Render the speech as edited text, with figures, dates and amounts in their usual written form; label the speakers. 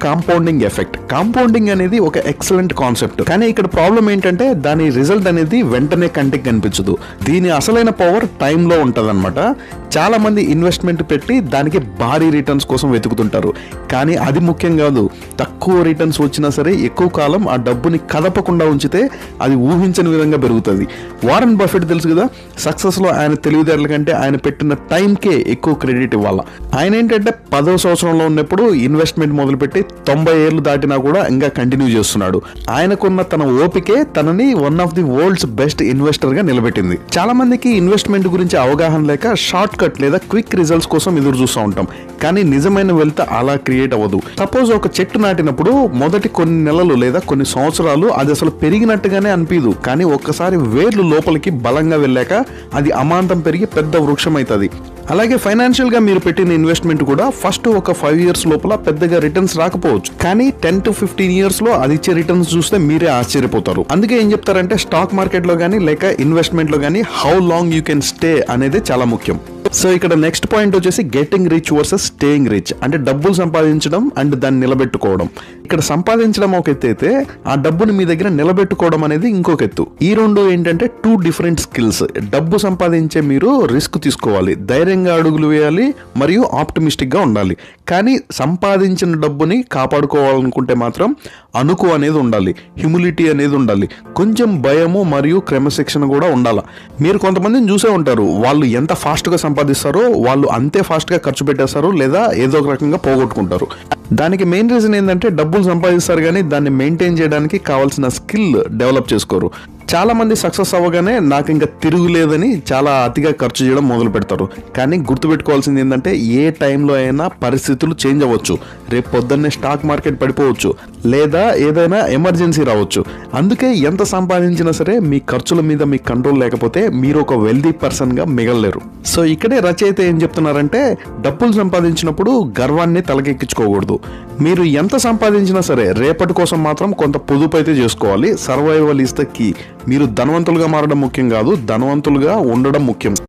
Speaker 1: Compounding effect. Compounding అనేది ఒక excellent concept, కానీ ఇక్కడ ప్రాబ్లం ఏంటంటే దాని రిజల్ట్ అనేది వెంటనే కంటికి కనిపించదు. దీని అసలైన పవర్ టైంలో ఉంటదన్నమాట. చాలా మంది ఇన్వెస్ట్మెంట్ పెట్టి దానికి భారీ రిటర్న్స్ కోసం వెతుకుతుంటారు, కానీ అది ముఖ్యం కాదు. తక్కువ రిటర్న్స్ వచ్చినా సరే ఎక్కువ కాలం ఆ డబ్బుని కదపకుండా ఉంచితే అది ఊహించని విధంగా పెరుగుతుంది. వారన్ బఫెట్ తెలుసు కదా, సక్సెస్ లో ఆయన తెలివితేటల కంటే ఆయన పెట్టిన టైంకే ఎక్కువ క్రెడిట్ ఇవ్వాలి. ఆయన ఏంటంటే 10వ సంవత్సరంలో ఉన్నప్పుడు ఇన్వెస్ట్మెంట్ మొదలుపెట్టి 90 ఏళ్ళు దాటినా కూడా ఇంకా కంటిన్యూ చేస్తున్నాడు. ఆయనకున్న తన ఓపికే తనని one of the world's best investor గా నిలబెట్టింది. చాలా మందికి ఇన్వెస్ట్మెంట్ గురించి అవగాహన లేక షార్ట్ కట్ లేదా క్విక్ రిజల్ట్స్ కోసం ఎదురు చూస్తూ ఉంటాం, కానీ నిజమైన వెల్త్ అలా క్రియేట్ అవ్వదు. సపోజ్ ఒక చెట్టు నాటినప్పుడు మొదటి కొన్ని నెలలు లేదా కొన్ని సంవత్సరాలు అది అసలు పెరిగినట్టుగానే అనిపించదు, కానీ ఒక్కసారి వేర్లు లోపలికి బలంగా వెళ్ళాక అది అమాంతం పెరిగి పెద్ద వృక్షం అవుతుంది. అలాగే ఫైనాన్షియల్ గా మీరు పెట్టిన ఇన్వెస్ట్మెంట్ కూడా ఫస్ట్ ఒక 5 years లోపల పెద్దగా రిటర్న్స్ రాకపోవచ్చు, కానీ 10 to 15 years లో అది ఇచ్చే రిటర్న్స్ చూస్తే మీరే ఆశ్చర్యపోతారు. అందుకే ఏం చెప్తారంటే స్టాక్ మార్కెట్ లో కానీ లేక ఇన్వెస్ట్మెంట్ లో కానీ how long you can stay అనేది చాలా ముఖ్యం. సో ఇక్కడ నెక్స్ట్ పాయింట్ వచ్చేసి getting rich versus staying rich. అంటే డబ్బులు సంపాదించడం అండ్ దాన్ని నిలబెట్టుకోవడం. ఇక్కడ సంపాదించడం ఒక ఎత్తు అయితే ఆ డబ్బుని మీ దగ్గర నిలబెట్టుకోవడం అనేది ఇంకొక ఎత్తు. ఈ రెండు ఏంటంటే 2 different స్కిల్స్. డబ్బు సంపాదించే మీరు రిస్క్ తీసుకోవాలి, ధైర్యంగా అడుగులు వేయాలి మరియు ఆప్టిమిస్టిక్ గా ఉండాలి. కానీ సంపాదించిన డబ్బుని కాపాడుకోవాలనుకుంటే మాత్రం అనుకు అనేది ఉండాలి, హ్యూమిలిటీ అనేది ఉండాలి, కొంచెం భయము మరియు క్రమశిక్షణ కూడా ఉండాలి. మీరు కొంతమందిని చూసే ఉంటారు, వాళ్ళు ఎంత ఫాస్ట్ గా సంపాదిస్తారో వాళ్ళు అంతే ఫాస్ట్ గా ఖర్చు పెట్టేస్తారు లేదా ఏదో ఒక రకంగా పోగొట్టుకుంటారు. దానికి మెయిన్ రీజన్ ఏంటంటే డబ్బులు సంపాదిస్తారు కానీ దాన్ని మెయింటైన్ చేయడానికి కావాల్సిన స్కిల్ డెవలప్ చేసుకోరు. చాలా మంది సక్సెస్ అవ్వగానే నాకు ఇంకా తిరుగులేదని చాలా అతిగా ఖర్చు చేయడం మొదలు పెడతారు. కానీ గుర్తుపెట్టుకోవాల్సింది ఏంటంటే ఏ టైంలో అయినా పరిస్థితులు చేంజ్ అవ్వచ్చు. రేపు పొద్దున్నే స్టాక్ మార్కెట్ పడిపోవచ్చు లేదా ఏదైనా ఎమర్జెన్సీ రావచ్చు. అందుకే ఎంత సంపాదించినా సరే మీ ఖర్చుల మీద మీ కంట్రోల్ లేకపోతే మీరు ఒక వెల్దీ పర్సన్గా మిగలలేరు. సో ఇక్కడే రచయిత ఏం చెప్తున్నారంటే డబ్బులు సంపాదించినప్పుడు గర్వాన్ని తలకెక్కించుకోకూడదు. మీరు ఎంత సంపాదించినా సరే రేపటి కోసం మాత్రం కొంత పొదుపు అయితే చేసుకోవాలి. Survival is the key. మీరు ధనవంతులుగా మారడం ముఖ్యం కాదు, ధనవంతులుగా ఉండడం ముఖ్యం.